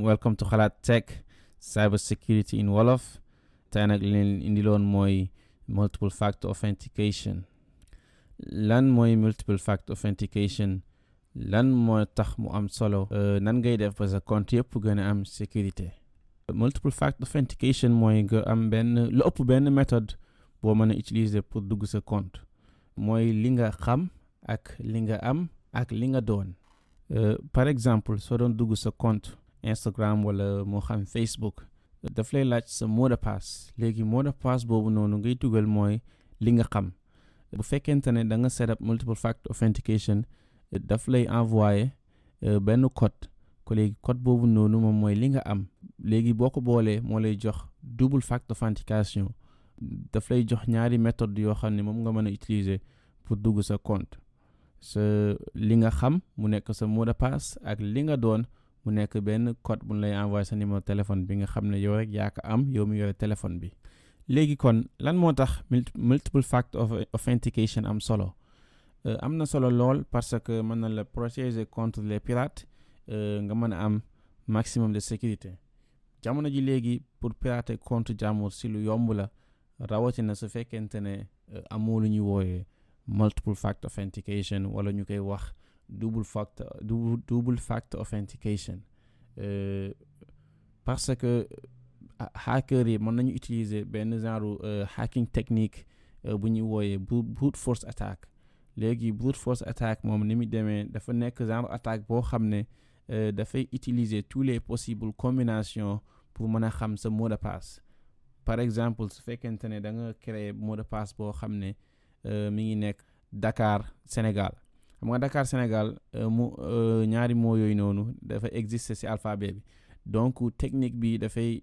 Welcome to XalaatTech, Cybersecurity in Wolof. Tey nag leen indiloon mooy Multiple Factor Authentication. Lan mooy Multiple Factor Authentication? Lan moo tax mu am solo? Nan ngay def ba sa compte yëpp gën a am sécurité? Multiple Factor Authentication mooy nga am lu ëpp benn méthode boo mën a utiliser pour dugg sa compte. Mooy li nga xam ak li nga am ak li nga doon. Par exemple, soo doon dugg sa compte Instagram wala moo xam Facebook, daf lay laaj sa mot de passe. Léegi mot de passe boobu noonu ngay dugal mooy li nga xam. Bu fekkente ne da nga set up Multiple Factor Authentication, daf lay envoyer benn code ko léegi code boobu noonu moom mooy li nga am. Léegi boo ko boolee moo lay jox double factor authentication. Daf lay jox ñaari méthode yoo xam ne moom nga mën a utiliser pour dugg sa compte. Sa li nga xam mu nekk sa mot de passe ak li nga doon mu nekk benn code bu lay envoyer sa numéro téléphone bi nga xam ne yow rek yaa ko am, yow mi yore téléphone bi. Léegi kon lan moo tax multiple factor authentication am solo? Am na solo lool parce que mën na la protéger contre les pirates, nga mën a am maximum de sécurité. Jamono ji léegi pour pirater compte jàmbur si lu yomb la, rawatina su fekkente ne amoo lu ñuy wooyee multiple factor authentication wala ñu koy wax double factor authentication. Parce que hacker yi mën nañu utiliser benn genre hacking technique bu ñuy wooyee brute force attack. Léegi brute force attack moom ni muy demee dafa nekk genre attaque boo xam ne dafay utiliser tous les possibles combinaisons pour mën a xam sa mot de passe. Par exemple, su fekkente ne da nga créer mot de passe boo xam ne mi ngi nekk Dakar Sénégal. Xam nga Dakar Sénégal ñaari mots yooyu noonu dafa exister ci alphabet bi. Donc technique bi dafay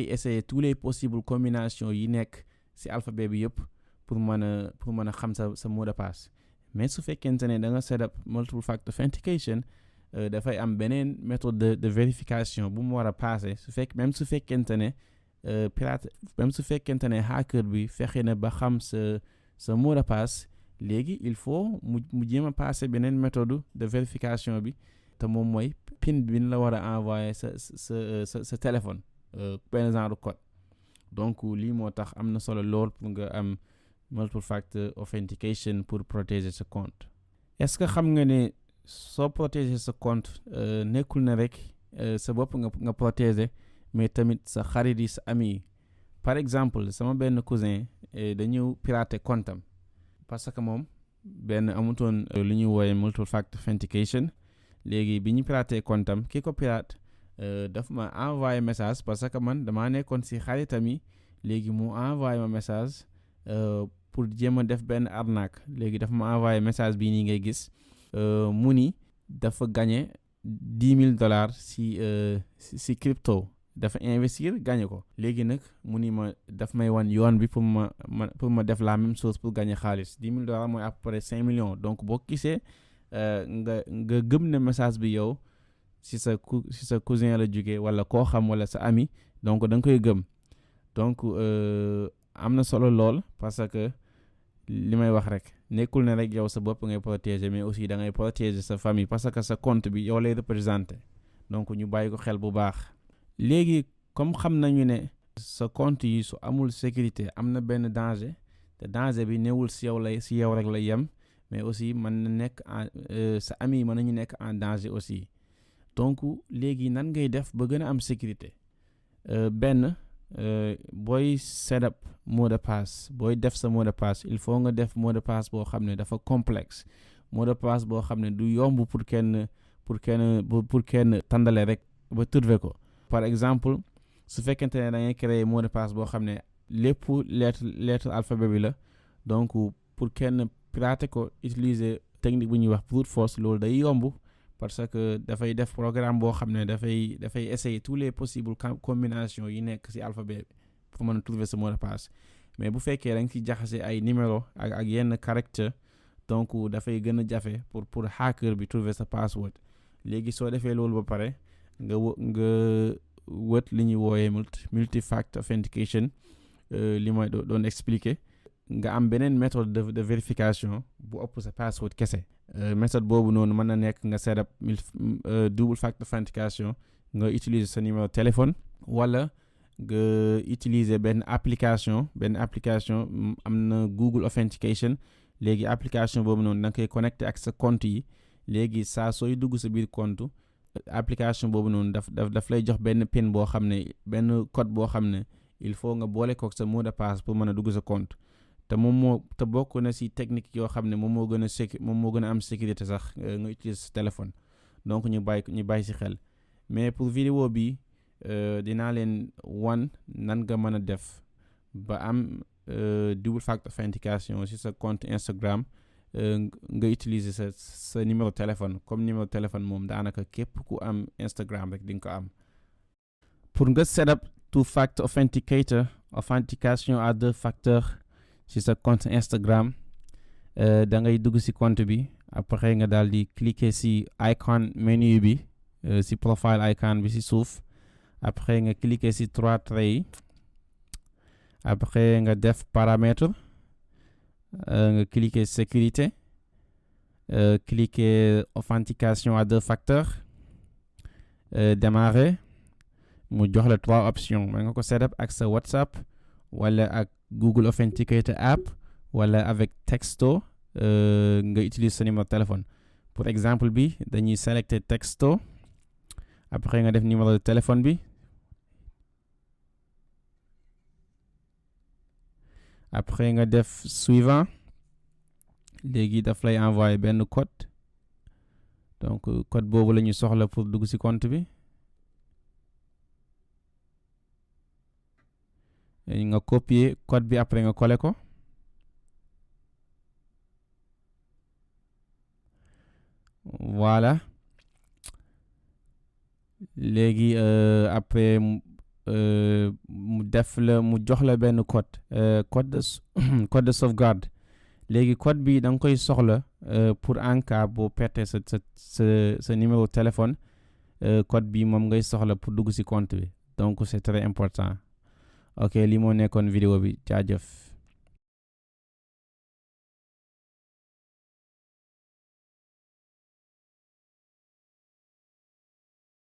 essayer tous les possibles combinaisons yi nekk ci alphabet bi yëpp pour mën a xam sa mot de passe. Mais su fekkente ne da nga set up multiple factor authentication, dafay am beneen méthode de vérification bu mu war a passer même su fekkente ne même su fekkente ne hacker bi fexe na ba xam sa mot de passe. Léegi il faut mu jéem a passer beneen méthode de vérification bi te moom mooy PIN bi la war a envoyer sa téléphone, benn genre code. Donc lii moo tax am na solo lool pour nga am multiple factor authentication pour protéger sa compte. Est-ce que xam nga ne soo protéger sa compte nekkul na rek sa bopp nga protéger, mais tamit sa xarit yi, sa ami yi. Par exemple, sama benn cousin dañu pirater compte am parce que moom amutoon lu ñuy wooye multiple factor authentication. Léegi bi ñu pirater compte am ki ko pirate daf ma envoyé message parce que man damaa nekkoon ci xaritam yi. Léegi mu envoyé ma message pour jéem a def benn arnaque. Léegi daf ma envoyé message bii nii ngay gis mu ni dafa gagné $10,000 si crypto. Dafa investir gagné ko. Léegi nag mu ni ma daf may wan yoon bi pour ma def la même chose pour gagner xaalis. $10,000 mooy à peu près 5 millions. Donc boo gisee nga gëm ne message bi yow si sa cousin la jógee wala koo xam wala sa ami, donc da nga koy gëm. Donc am na solo lool parce que li may wax rek nekkul ne rek yow sa bopp ngay protéger, mais aussi da ngay protéger sa famille parce que sa compte bi yow lay représenter. Donc ñu bàyyi ko xel bu baax. Léegi comme xam nañu ne sa compte yi su amul sécurité am na benn danger, te danger bi newul si yow rek la yem, mais aussi mën na nekk sa ami yi mën nañu nekk en danger aussi. Donc léegi nan ngay def ba gën a am sécurité? Booy set up mot de passe, booy def sa mot de passe, il faut nga def mot de passe boo xam ne dafa complexe. Mot de passe boo xam ne du yomb pour kenn tàndale rek ba trouver ko. Par exemple, su fekkente ne da ngay créer mot de passe boo xam ne lépp lettre alphabet bi la, donc pour kenn pirater ko utiliser technique bu ñuy wax brute force, loolu day yomb parce que dafay def programme boo xam ne dafay essayer tous les possibles combinaisons yi nekk ci alphabet bi pour mën a trouver ce mot de passe. Mais bu fekkee da nga ci jaxase ay numéro ak yenn caractère, donc dafay gën a jafe pour hacker bi trouver sa password. Léegi soo defee loolu ba pare nga wët li ñuy wooyee multi factor authentication, li may doon expliquer. Nga am beneen méthode de vérification bu ëpp sa password kese. méthode boobu noonu mën na nekk nga set up double factor authentication nga utiliser sa numéro téléphone wala nga utiliser benn application am na Google Authentication léegi application boobu noonu da nga koy connecté ak sa compte yi léegi saa sooy dugg sa biir compte application boobu noonu daf lay jox benn PIN boo xam ne benn code boo xam ne il faut nga boole kook sa mot de passe pour mën a dugg sa compte te bokk na si technique yoo xam ne moom moo gën a am sécurité sax nga utiliser sa téléphone donc ñu bàyyi si xel mais pour vidéo bi dinaa leen wan nan nga mën a def ba am double factor authentication si sa compte Instagram nga utiliser sa numéro téléphone comme numéro téléphone moom daanaka képp ku am Instagram rek di nga ko am. Pour nga set up two factor authentication à 2 facteurs si sa compte Instagram da ngay dugg si compte bi après nga daal di cliquer si icon menu bi si profile icon bi si suuf après nga cliquer si 3 traits yi après nga def paramètre nga cliquer sécurité cliquer authentication à 2 facteurs démarrer mu jox la 3 options mën nga ko setup ak sa WhatsApp wala ak Google Authenticator app wala avec texto nga utiliser sa numéro téléphone pour exemple bi dañuy sélecter texto après nga def numéro de téléphone bi après nga def suivant léegi daf lay envoyer benn code donc code boobu la ñu soxla pour dugg ci compte bi nga copier code bi après nga coller ko voilà léegi après mu jox la benn code de sauvegarde léegi code bi da nga koy soxla pour en cas boo perte sa numéro téléphone code bi moom ngay soxla pour dugg ci compte bi donc c'est très important ok lii moo nekkoon vidéo bi jaajëf